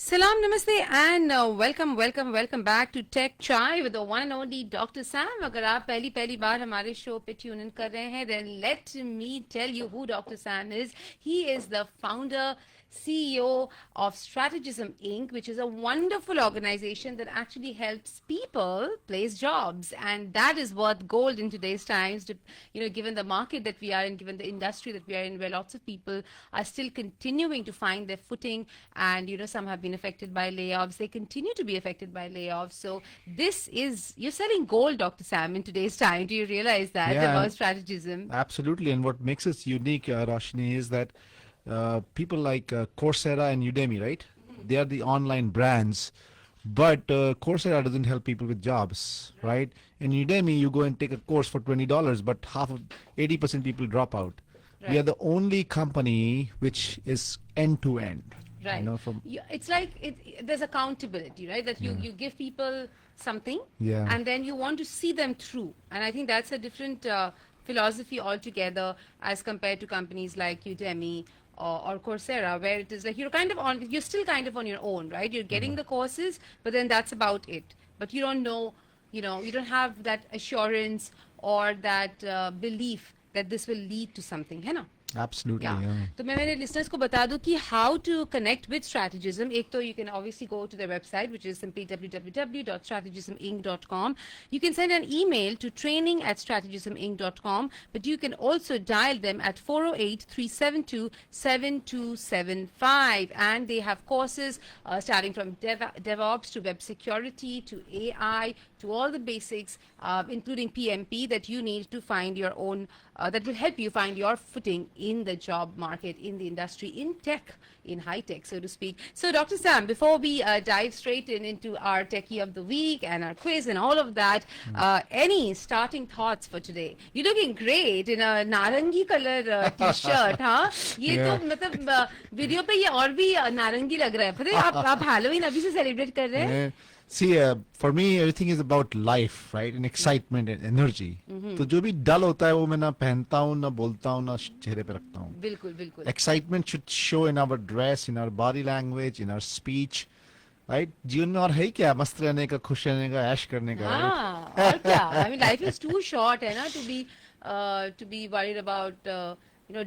Salam, namaste, and welcome back to Tech Chai with the one and only Dr. Sam. अगर आप पहली बार हमारे show पे tune in कर रहे हैं, then let me tell you who Dr. Sam is. He is the founder, CEO of Strategism Inc., which is a wonderful organization that actually helps people place jobs, and that is worth gold in today's times. Given the market that we are in, given the industry that we are in, where lots of people are still continuing to find their footing, and some have been affected by layoffs. They continue to be affected by layoffs. So you're selling gold, Dr. Sam, in today's time. Do you realize that about strategism? Absolutely. And what makes us unique, Roshni, is that people like Coursera and Udemy, right? They are the online brands. But Coursera doesn't help people with jobs, right? In Udemy, you go and take a course for $20, but 80% people drop out. Right. We are the only company which is end-to-end. Right. It's like there's accountability, right? That you give people something, and then you want to see them through. And I think that's a different philosophy altogether as compared to companies like Udemy or Coursera, where it is like you're still kind of on your own, right? You're getting the courses, but then that's about it. But you don't know, you don't have that assurance or that belief that this will lead to something, है ना? Absolutely. तो मैं मेरे listeners को बता दूं कि how to connect with Strategism. एक तो you can obviously go to their website, which is simply www.strategisminc.com. You can send an email to training@strategisminc.com, but you can also dial them at 408-372-7275. And they have courses starting from DevOps to web security to AI to all the basics, including PMP that you need to find your own, that will help you find your footing in the job market, in the industry, in tech, in high tech, so to speak. So, Dr. Sam, before we dive straight into our Techie of the Week and our quiz and all of that, any starting thoughts for today? You're looking great in a narangi color t-shirt, huh? ये तो मतलब video पे ये और भी नारंगी लग रहा है. पता है आप Halloween अभी से celebrate कर रहे हैं? See, for me, everything is about life, right? And excitement and energy. तो जो भी डल होता है वो मैं ना पहनता हूँ, ना बोलता हूँ, ना चेहरे पे रखता हूँ. बिल्कुल. Excitement should show in our dress, in our body language, in our speech, right? जीवन में और है क्या? मस्त रहने का, खुश रहने का, ऐश करने का. हाँ, और क्या? I mean, life is too short, है ना, to be worried about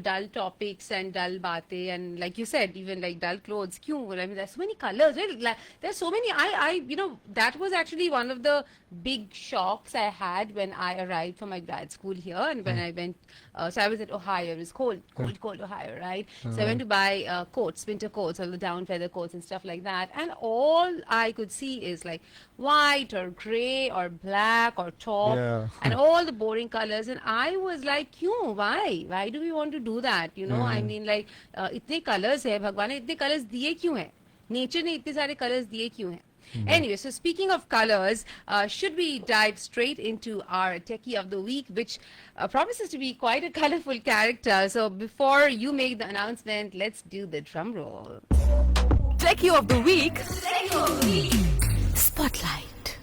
dull topics and dull baate, and like you said, even like dull clothes. Kyun? I mean, there's so many colors, right? There's so many. That was actually one of the big shocks I had when I arrived for my grad school here, and when I went, so I was at Ohio. It was cold Ohio, right? So I went to buy coats, winter coats, all the down feather coats and stuff like that, and all I could see is like white or gray or black or taupe, and all the boring colors, and I was like, kyun? Why do we want to do that? I mean, like इतने colors है, भगवान ने इतने colors दिए क्यों हैं? Nature ने इतने सारे colors दिए क्यों हैं? Anyway, so speaking of colors, should we dive straight into our Techie of the Week, which promises to be quite a colorful character. So before you make the announcement, let's do the drum roll. Techie of the Week. Spotlight.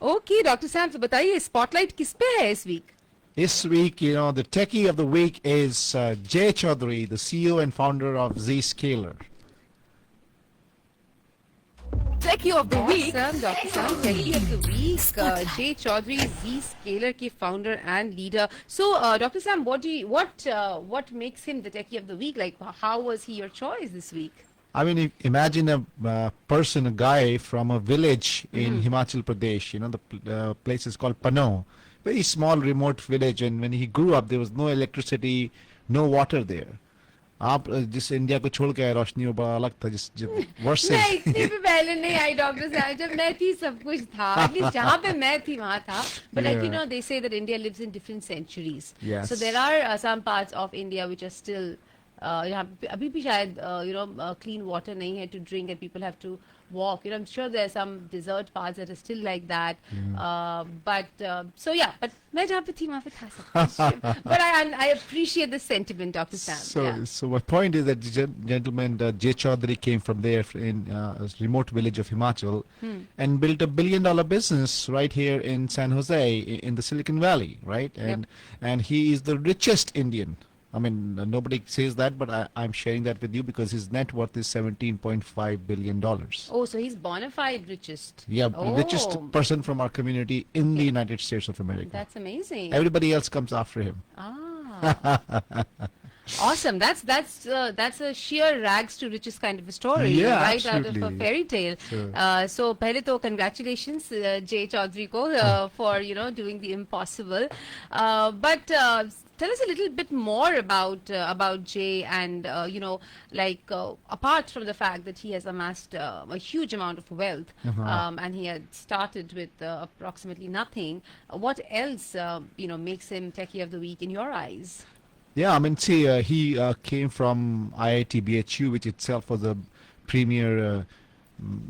Okay, Dr. Sam, so बताइए spotlight किस पे है इस week? This week, the Techie of the Week is Jay Chaudhry, the CEO and founder of Zscaler. Techie of the Week. Awesome, Dr. Sam. Techie of the Week. Jay Chaudhry, Zscaler के founder and leader. So, Dr. Sam, what makes him the Techie of the Week? Like, how was he your choice this week? I mean, imagine a guy from a village in Himachal Pradesh. The place is called Pano. Very small remote village, and when he grew up there was no electricity, no water there. आप जिस India को छोड़ के आए रोशनी वो बड़ा अलग था जिस वर्ष से नहीं इतने भी पहले नहीं आई डॉक्टर साहब जब मैं थी सब कुछ था एटलीस्ट जहाँ पे मैं थी वहाँ था but like they say that India lives in different centuries. So there are some parts of India which are still यहाँ अभी भी शायद clean water नहीं है to drink and people have to walk. I'm sure there are some desert parts that are still like that. But मैं जहाँ पे थी वहाँ पे था सब कुछ. But I appreciate the sentiment, Dr. Sam. So my point is that the gentleman Jay Chaudhry came from there in a remote village of Himachal and built $1 billion business right here in San Jose in the Silicon Valley, right? And he is the richest Indian I mean, nobody says that, but I'm sharing that with you because his net worth is $17.5 billion. Oh, so he's bona fide richest. Yeah, richest Oh, person from our community in the okay. United States of America. That's amazing. Everybody else comes after him. Ah. Awesome. That's a sheer rags to riches kind of a story, Yeah, right out of a absolutely. fairy tale. So- So, pehle to congratulations, Jay Chaudhry ko, for doing the impossible. But tell us a little bit more about Jay and apart from the fact that he has amassed a huge amount of wealth, and he had started with approximately nothing. What else makes him Techie of the Week in your eyes? Yeah, I mean, see, he came from IIT BHU, which itself was a premier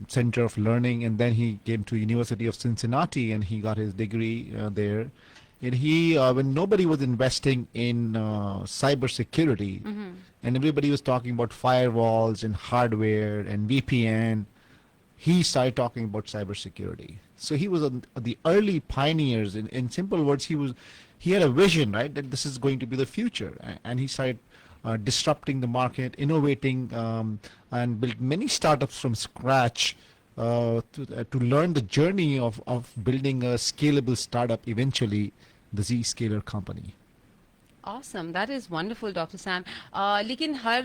center of learning, and then he came to University of Cincinnati and he got his degree there. And he, when nobody was investing in cybersecurity, and everybody was talking about firewalls and hardware and VPN, he started talking about cybersecurity. So he was the early pioneers. In simple words, he had a vision, right, that this is going to be the future, and he started disrupting the market, innovating, and built many startups from scratch to learn the journey of building a scalable startup. Eventually, the Zscaler company. Awesome. That is wonderful, Dr. Sam. लेकिन हर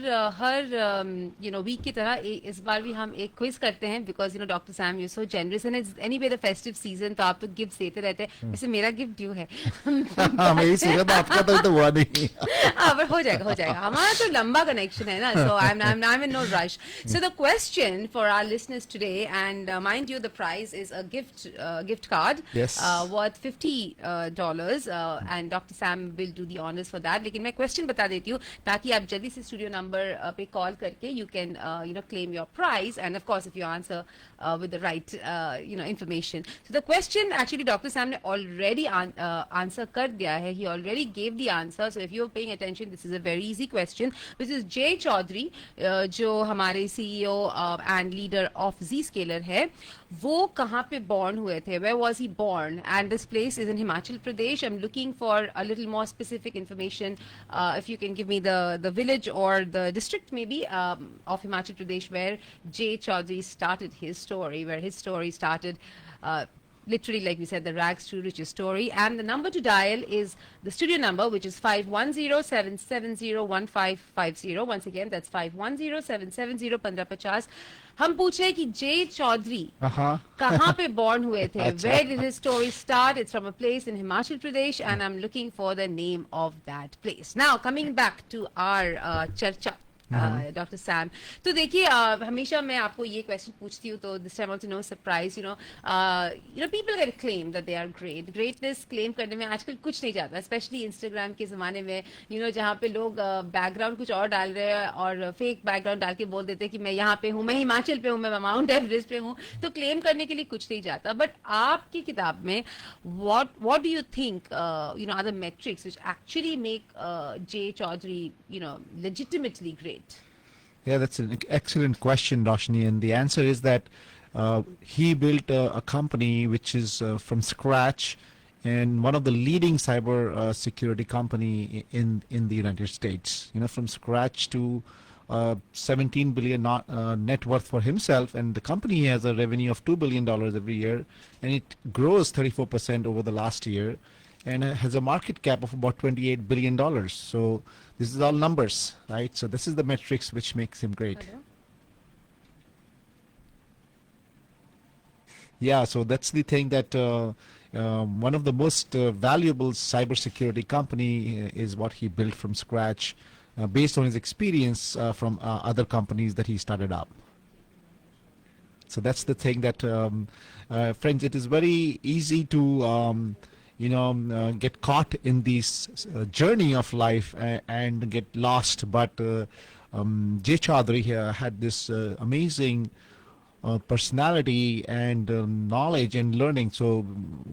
week की तरह इस बार भी हम एक quiz करते हैं because Dr. Sam, you're so generous and it's anyway the festive season, तो आप तो गिफ्ट देते रहते हैं. वैसे मेरा गिफ्ट ड्यू है. मैं यही सोचा था, आपका तो हुआ नहीं. पर हो जाएगा. हमारा तो लंबा connection है ना, so I'm in no rush. So the question for our listeners today, and mind you, the prize is a gift card. Yes. Worth $50, and Dr. Sam will do the honors for that. लेकिन मैं question बता देती हूँ ताकि आप जल्दी से studio number पे कॉल करके you can claim your prize, and of course if you answer with the right information. So the question actually Dr. Sam ने already answer कर दिया है. He already gave the answer. So if you're paying attention, this is a very easy question. This is Jay Chaudhry, जो हमारे CEO and leader of Zscaler है. वो कहाँ पे born हुए थे? Where was he born? And this place is in Himachal Pradesh. I'm looking for a little more specific information. If you can give me the village or the district maybe of Himachal Pradesh where Jay Chaudhry started his story, where his story started. Literally, like we said, the rags to riches story. And the number to dial is the studio number, which is 510-770-1550. Once again, that's 510-770-1550. हम पूछे कि Jay Chaudhry कहाँ पे born हुए थे? Where did his story start? It's from a place in Himachal Pradesh, and I'm looking for the name of that place. Now, coming back to our चर्चा. Dr. Sam. तो देखिए हमेशा मैं आपको ये क्वेश्चन पूछती हूँ तो this time also no surprise people get claim that they are greatness claim करने में आजकल कुछ नहीं जाता, especially Instagram के ज़माने में जहाँ पे लोग बैकग्राउंड कुछ और डाल रहे हैं और फेक बैकग्राउंड डाल के बोल देते हैं कि मैं यहाँ पे हूँ, मैं हिमाचल पे हूँ, मैं माउंट एवरेस्ट पे हूँ, तो क्लेम करने के लिए कुछ नहीं जाता. बट आपकी किताब में what do you think are the metrics which actually make Jay Chaudhry legitimately great? Yeah, that's an excellent question, Roshni. And the answer is that he built a company which is from scratch and one of the leading cyber security company in the United States. From scratch to 17 billion net worth for himself, and the company has a revenue of $2 billion every year, and it grows 34% over the last year, and has a market cap of about $28 billion. So this is all numbers, right? So this is the metrics which makes him great. Yeah, so that's the thing that one of the most valuable cybersecurity company is what he built from scratch based on his experience from other companies that he started up. So that's the thing that, friends, it is very easy to get caught in this journey of life and get lost. But Jay Chaudhry had this amazing personality and knowledge and learning. So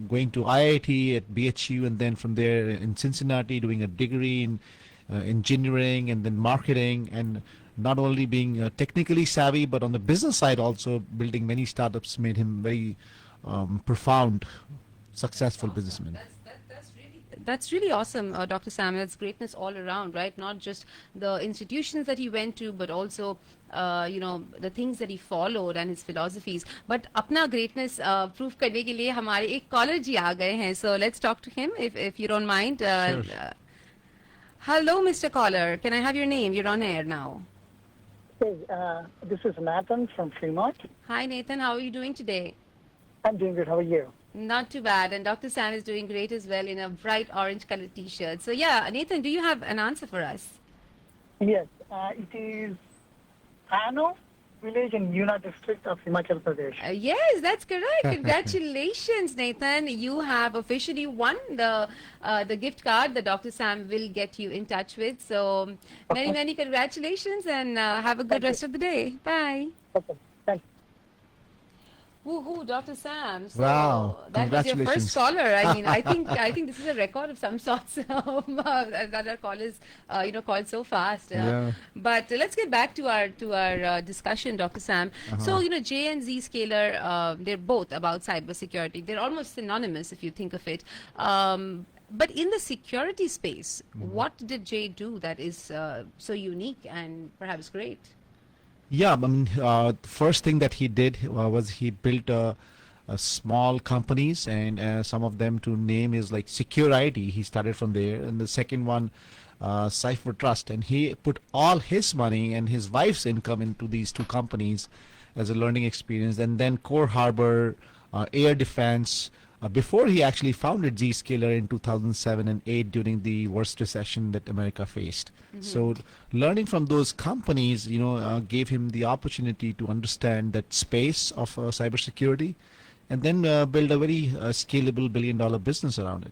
going to IIT at BHU, and then from there in Cincinnati doing a degree in engineering and then marketing, and not only being technically savvy, but on the business side also building many startups made him very profound, successful businessman. That's really awesome, Dr. Sam. That's greatness all around, right? Not just the institutions that he went to, but also, the things that he followed and his philosophies. But अपना greatness proof करने के लिए हमारे एक caller जी आ गए हैं. So let's talk to him if you don't mind. Sure. Hello, Mr. Caller. Can I have your name? You're on air now. Hey, this is Nathan from Fremont. Hi, Nathan. How are you doing today? I'm doing good. How are you? Not too bad. And Dr. Sam is doing great as well in a bright orange colored t-shirt. So yeah, Nathan, do you have an answer for us? Yes, it is Ano village in Yuna district of Himachal Pradesh. Yes, that's correct. Congratulations, Nathan. You have officially won the gift card that Dr. Sam will get you in touch with. So many, many congratulations and have a good rest of the day. Bye. Okay, thank you. Woohoo, Dr. Sam. So Wow, that was your first congratulations. caller. I mean, I think this is a record of some sorts that our callers, called so fast. Yeah. But let's get back to our discussion, Dr. Sam. So, J and Z Scalar, they're both about cybersecurity. They're almost synonymous if you think of it. But in the security space, what did Jay do that is so unique and perhaps great? Yeah, I mean, the first thing that he did was he built small companies, and some of them to name is like Security. He started from there, and the second one, Cypher Trust, and he put all his money and his wife's income into these two companies as a learning experience. And then Core Harbor, Air Defense. Before he actually founded Zscaler in 2007 and 8 during the worst recession that America faced. So learning from those companies, gave him the opportunity to understand that space of cybersecurity, and then build a very scalable billion-dollar business around it.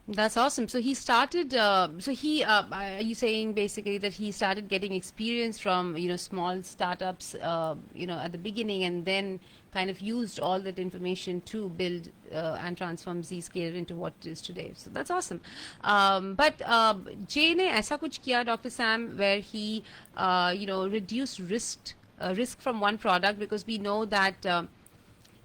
That's awesome. So he started. Are you saying basically that he started getting experience from small startups, at the beginning, and then kind of used all that information to build and transform Zscaler into what it is today. So that's awesome. But Jay ne ऐसा कुछ किया, Dr. Sam, where he reduced risk from one product, because we know that.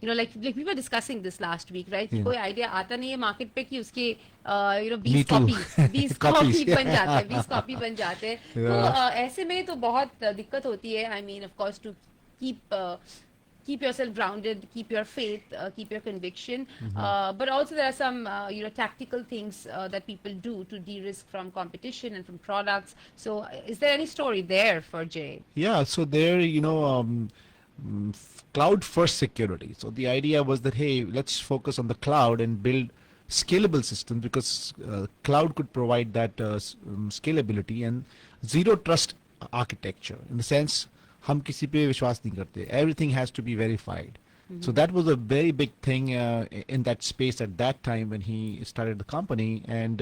Like we were discussing this last week, right? Yeah. कोई idea आता नहीं है market पे कि उसके 20 Me too. copies Copies, बन जाते हैं, 20 copy बन जाते हैं. तो Yeah. ऐसे में तो बहुत दिक्कत होती है. I mean, of course, to keep yourself grounded, keep your faith, keep your conviction. But also there are some tactical things that people do to de-risk from competition and from products. So is there any story there for Jay? Yeah, so there, cloud first security. So the idea was that, hey, let's focus on the cloud and build scalable systems, because cloud could provide that scalability and zero trust architecture, in the sense हम किसी पे विश्वास नहीं करते. Everything has to be verified. So that was a very big thing in that space at that time when he started the company. And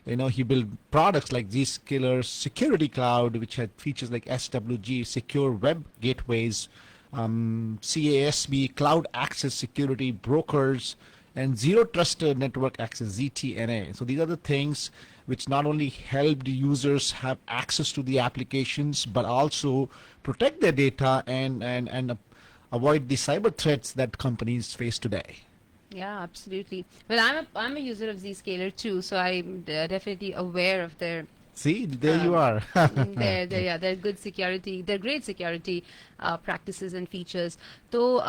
he built products like Zscaler Security Cloud, which had features like SWG, secure web gateways, CASB, cloud access security, brokers, and zero trust network access, ZTNA. So these are the things which not only helped users have access to the applications, but also protect their data and avoid the cyber threats that companies face today. Yeah, absolutely. Well, I'm a user of Zscaler too, so I'm definitely aware of their See, there you are. they're good security, they're great security practices and features. तो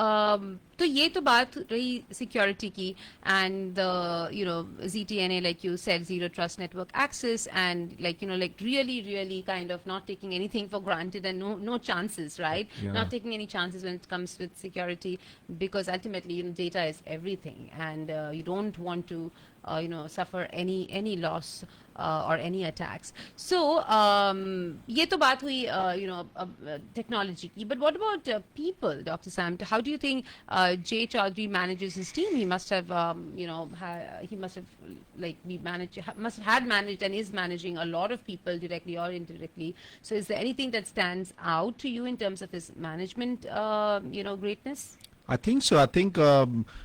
ये तो बात रही security की, and ZTNA, like you said, zero trust network access, and like really kind of not taking anything for granted, and no chances, right? Yeah. Not taking any chances when it comes with security, because ultimately data is everything, and you don't want to suffer any loss or any attacks. So ये तो बात हुई technology की. But what about people, Dr. Sam? How do you think Jay Chaudhry manages his team? He must have he must have must have had managed and is managing a lot of people directly or indirectly. So is there anything that stands out to you in terms of his management greatness? I think so. I think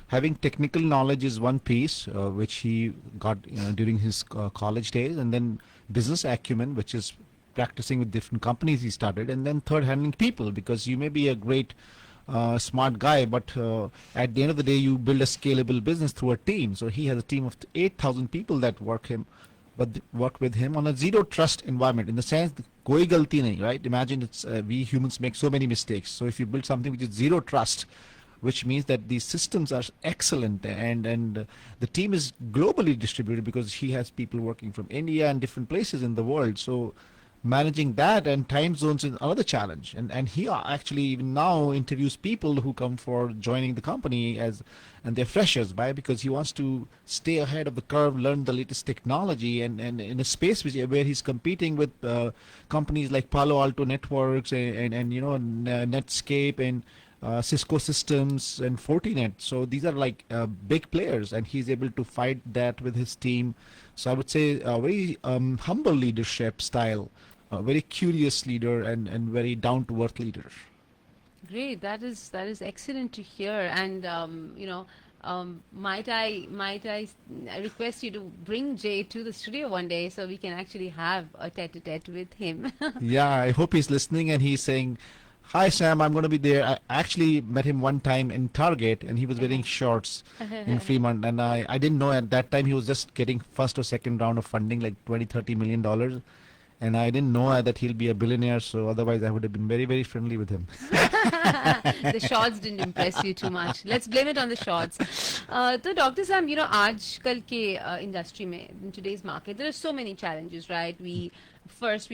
having technical knowledge is one piece, which he got during his college days, and then business acumen, which is practicing with different companies he started, and then third, handling people, because you may be a great smart guy, but at the end of the day, you build a scalable business through a team. So he has a team of 8,000 people that work with him on a zero trust environment. In the sense, koi galti nahi, right? Imagine it's we humans make so many mistakes. So if you build something which is zero trust, which means that these systems are excellent, and the team is globally distributed because he has people working from India and different places in the world. So managing that and time zones is another challenge, and he actually even now interviews people who come for joining the company as, and they're freshers, why? Because he wants to stay ahead of the curve, learn the latest technology, and in a space where he's competing with companies like Palo Alto Networks and Netscape and Cisco Systems and Fortinet. So these are like big players, and he's able to fight that with his team. So I would say a very humble leadership style, a very curious leader, and very down-to-earth leader. Great. That is excellent to hear. And might I request you to bring Jay to the studio one day so we can actually have a tete-a-tete with him. Yeah, I hope he's listening and he's saying, "Hi Sam, I'm going to be there." I actually met him one time in Target, and he was wearing shorts in Fremont, and I didn't know at that time he was just getting first or second round of funding, like 20-30 million dollars, and I didn't know that he'll be a billionaire. So otherwise, I would have been very, very friendly with him. The shorts didn't impress you too much. Let's blame it on the shorts. So Dr. Sam, आजकल के industry में, in today's market, there are so many challenges, right? We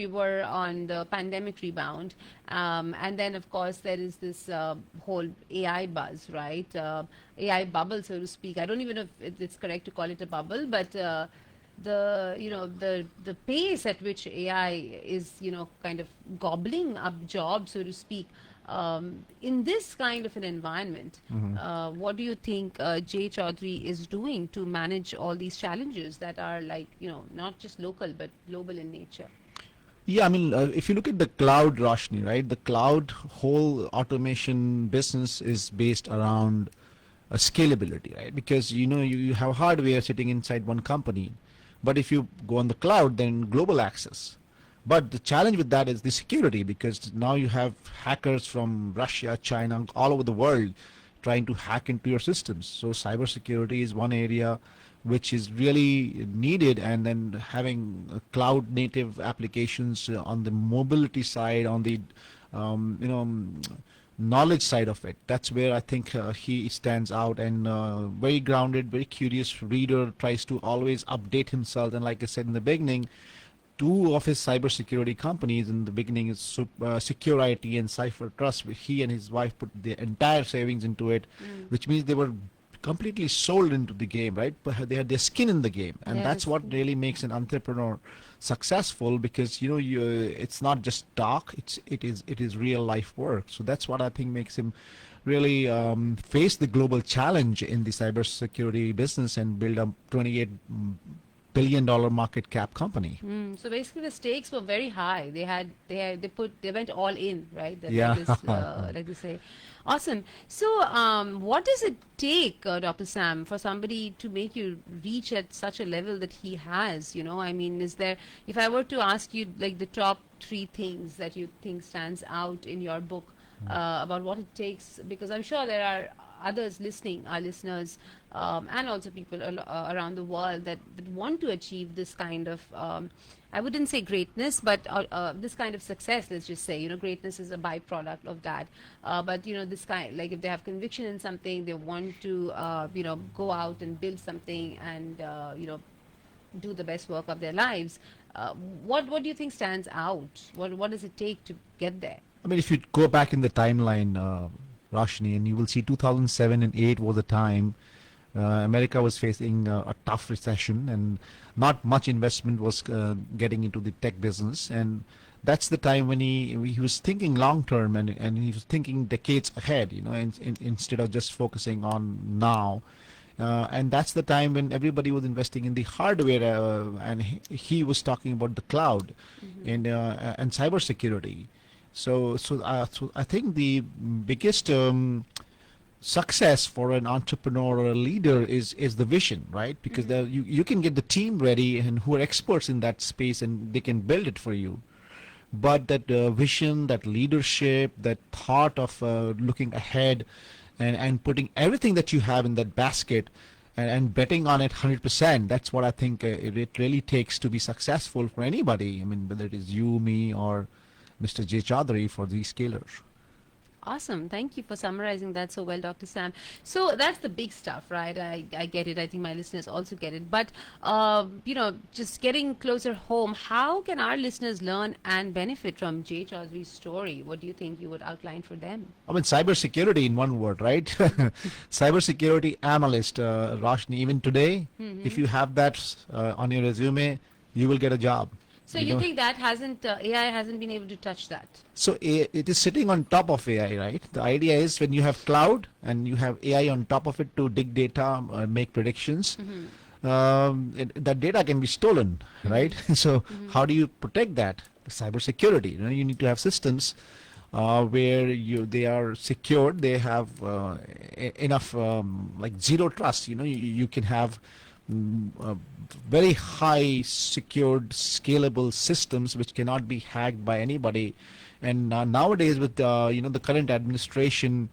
were on the pandemic rebound, and then of course there is this whole AI buzz, right? AI bubble, so to speak. I don't even know if it's correct to call it a bubble, but the pace at which AI is kind of gobbling up jobs, so to speak, in this kind of an environment, what do you think Jay Chaudhry is doing to manage all these challenges that are like not just local but global in nature? Yeah, I mean, if you look at the cloud, Roshni, right? The cloud whole automation business is based around scalability, right? Because you have hardware sitting inside one company, but if you go on the cloud, then global access. But the challenge with that is the security, because now you have hackers from Russia, China, all over the world trying to hack into your systems. So cybersecurity is one area which is really needed, and then having cloud native applications on the mobility side, on the knowledge side of it. That's where I think he stands out, and very grounded, very curious reader, tries to always update himself. And like I said in the beginning, two of his cybersecurity companies in the beginning is Secure IT and Cypher Trust. He and his wife put their entire savings into it, which means they were completely sold into the game, right? But they had their skin in the game, and that's what really makes an entrepreneur successful, because it's not just talk, it is real life work. So that's what I think makes him really face the global challenge in the cybersecurity business and build a $28 billion market cap company. So basically, the stakes were very high. They went all in, right? Yeah. Like they say. Awesome. So, what does it take, Dr. Sam, for somebody to make you reach at such a level that he has? I mean, if I were to ask you like the top 3 things that you think stands out in your book about what it takes, because I'm sure there are others listening, our listeners, and also people around the world that want to achieve this kind of, I wouldn't say greatness, but this kind of success, let's just say. Greatness is a byproduct of that. But, this kind, like if they have conviction in something, they want to, go out and build something and, do the best work of their lives. What do you think stands out? What does it take to get there? I mean, if you go back in the timeline, Roshni, and you will see 2007 and 8 was the time America was facing a tough recession, and not much investment was getting into the tech business. And that's the time when he was thinking long term, and he was thinking decades ahead, instead of just focusing on now. And that's the time when everybody was investing in the hardware, and he was talking about the cloud and cybersecurity. So I think the biggest success for an entrepreneur or a leader is the vision, right? Because you can get the team ready and who are experts in that space, and they can build it for you. but that vision, that leadership, that thought of looking ahead, and putting everything that you have in that basket, and betting on it 100%. That's what I think it really takes to be successful for anybody. I mean, whether it is you, me, or Mr. Jay Chaudhry for these scalers. Awesome. Thank you for summarizing that so well, Dr. Sam. So that's the big stuff, right? I get it. I think my listeners also get it. But, just getting closer home, how can our listeners learn and benefit from Jay Chaudhry's story? What do you think you would outline for them? I mean, cybersecurity in one word, right? Cybersecurity analyst, Roshni. Even today, if you have that on your resume, you will get a job. So you think that AI hasn't been able to touch that? So it is sitting on top of AI, right? The idea is when you have cloud and you have AI on top of it to dig data, make predictions, that data can be stolen, right? So how do you protect that? Cybersecurity. You need to have systems where they are secured. They have enough like zero trust. You can have very high secured scalable systems which cannot be hacked by anybody. And nowadays with the current administration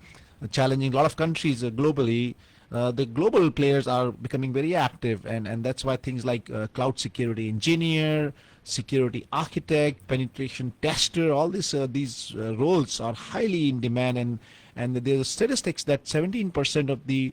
challenging a lot of countries globally, the global players are becoming very active, and that's why things like cloud security engineer, security architect, penetration tester, all these roles are highly in demand. And there's statistics that 17% of the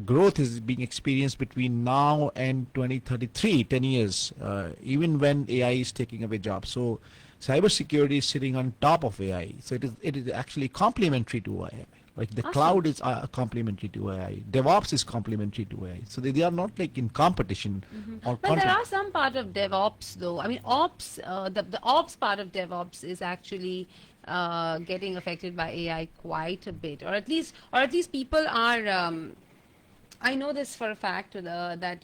growth is being experienced between now and 2033, 10 years, even when AI is taking away jobs. So cybersecurity is sitting on top of AI. So it is actually complementary to AI. Like the Awesome. cloud is complementary to AI. DevOps is complementary to AI. So they are not like in competition or But there conflict. are some part of DevOps though. I mean, ops, the ops part of DevOps is actually getting affected by AI quite a bit, or at least people are. I know this for a fact that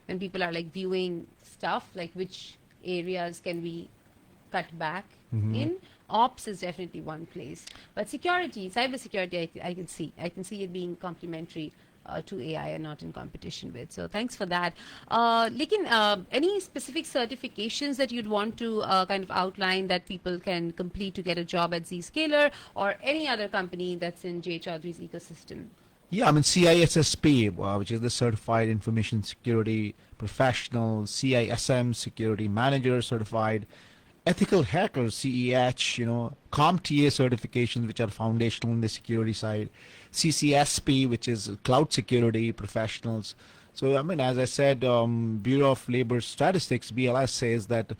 when people are like viewing stuff like which areas can we cut back in. Ops is definitely one place, but cybersecurity, I can see it being complementary to AI and not in competition with. So thanks for that. Any specific certifications that you'd want to kind of outline that people can complete to get a job at Zscaler or any other company that's in Jay Chaudhry's ecosystem? Yeah, I mean CISSP, which is the Certified Information Security Professional, CISM Security Manager Certified, Ethical Hacker CEH, CompTIA certifications, which are foundational in the security side, CCSP, which is Cloud Security Professionals. So, I mean, as I said, Bureau of Labor Statistics, BLS, says that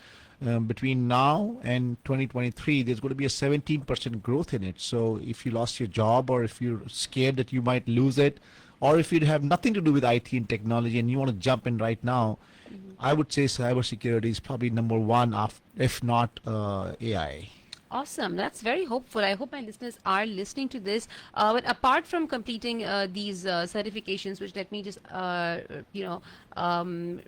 between now and 2023, there's going to be a 17% growth in it. So if you lost your job, or if you're scared that you might lose it, or if you have nothing to do with IT and technology and you want to jump in right now, I would say cybersecurity is probably number one, if not AI. Awesome. That's very hopeful. I hope my listeners are listening to this. But apart from completing these certifications, which let me just,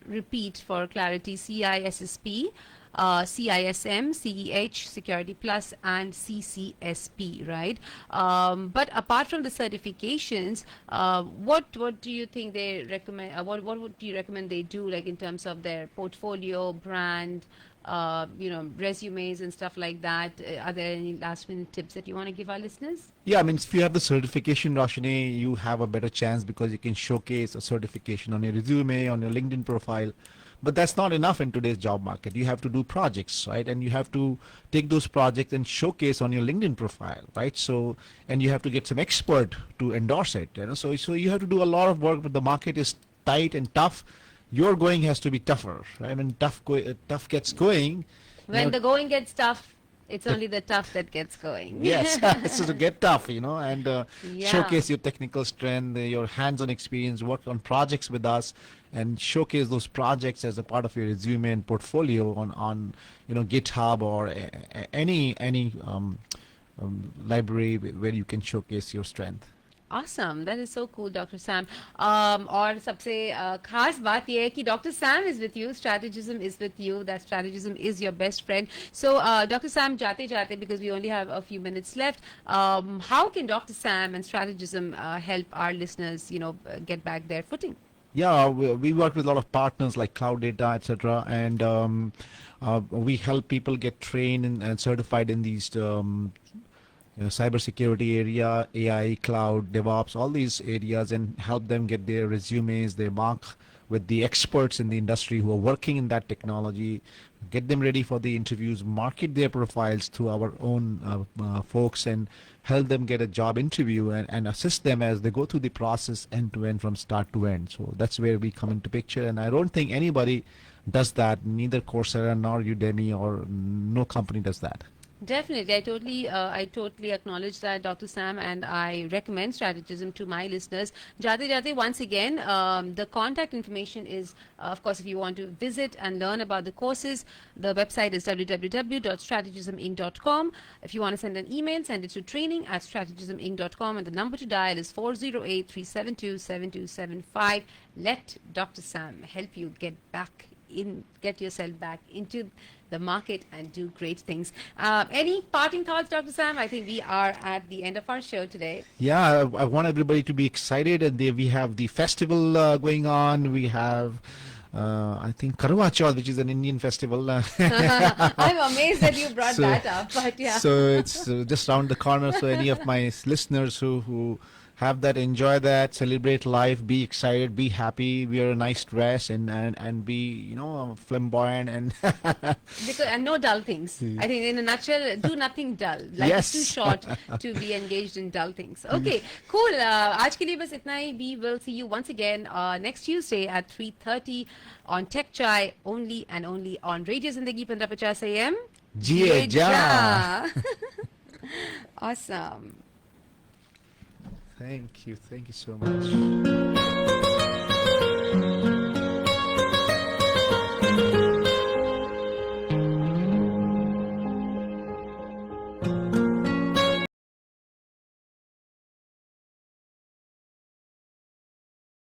repeat for clarity: CISSP, CISM, CEH, Security Plus, and CCSP, right? But apart from the certifications, what do you think they recommend? What would you recommend they do, like in terms of their portfolio, brand, resumes and stuff like that? Are there any last minute tips that you want to give our listeners? Yeah, I mean, if you have the certification, Roshni, you have a better chance because you can showcase a certification on your resume, on your LinkedIn profile. But that's not enough in today's job market. You have to do projects, right? And you have to take those projects and showcase on your LinkedIn profile, right? So, and you have to get some expert to endorse it. So you have to do a lot of work, but the market is tight and tough. Your going has to be tougher, right? I mean, tough gets going. When the going gets tough, it's only the tough that gets going. Yes, so to get tough, and Yeah. showcase your technical strength, your hands-on experience, work on projects with us, and showcase those projects as a part of your resume and portfolio on GitHub or any library where you can showcase your strength. Awesome. That is so cool, Dr. Sam. और सबसे खास बात ये है कि Dr. Sam is with you, strategism is with you, that strategism is your best friend. So, Dr. Sam, जाते because we only have a few minutes left, how can Dr. Sam and strategism help our listeners, get back their footing? Yeah, we work with a lot of partners like Cloud Data, etc. And We help people get trained and certified in these cybersecurity area, AI, cloud, DevOps, all these areas, and help them get their resumes, their mark with the experts in the industry who are working in that technology, get them ready for the interviews, market their profiles to our own folks, and help them get a job interview and assist them as they go through the process end to end from start to end. So that's where we come into picture. And I don't think anybody does that, neither Coursera nor Udemy, or no company does that. Definitely, I totally acknowledge that, Dr. Sam, and I recommend strategism to my listeners. Jate, once again, the contact information is, of course, if you want to visit and learn about the courses, the website is www.strategisminc.com. If you want to send an email, send it to training@strategisminc.com, and the number to dial is 408-372-7275. Let Dr. Sam help you get yourself back into the market and do great things. Any parting thoughts, Dr. Sam? I think we are at the end of our show today. Yeah, I want everybody to be excited, and we have the festival going on. We have, I think, Karwa Chauth, which is an Indian festival. I'm amazed that you brought that up, but yeah. So it's just around the corner. So any of my listeners who have that, enjoy that, celebrate life, be excited, be happy, wear a nice dress, and be flamboyant and And no dull things. I think in a nutshell, do nothing dull. Life Yes. is too short to be engaged in dull things. Okay, cool. आज के लिए बस इतना ही. We will see you once again next Tuesday at 3:30 on Tech Chai, only and only on Radio Zindagi 1550 AM. Jiye Ja. Awesome. Thank you so much.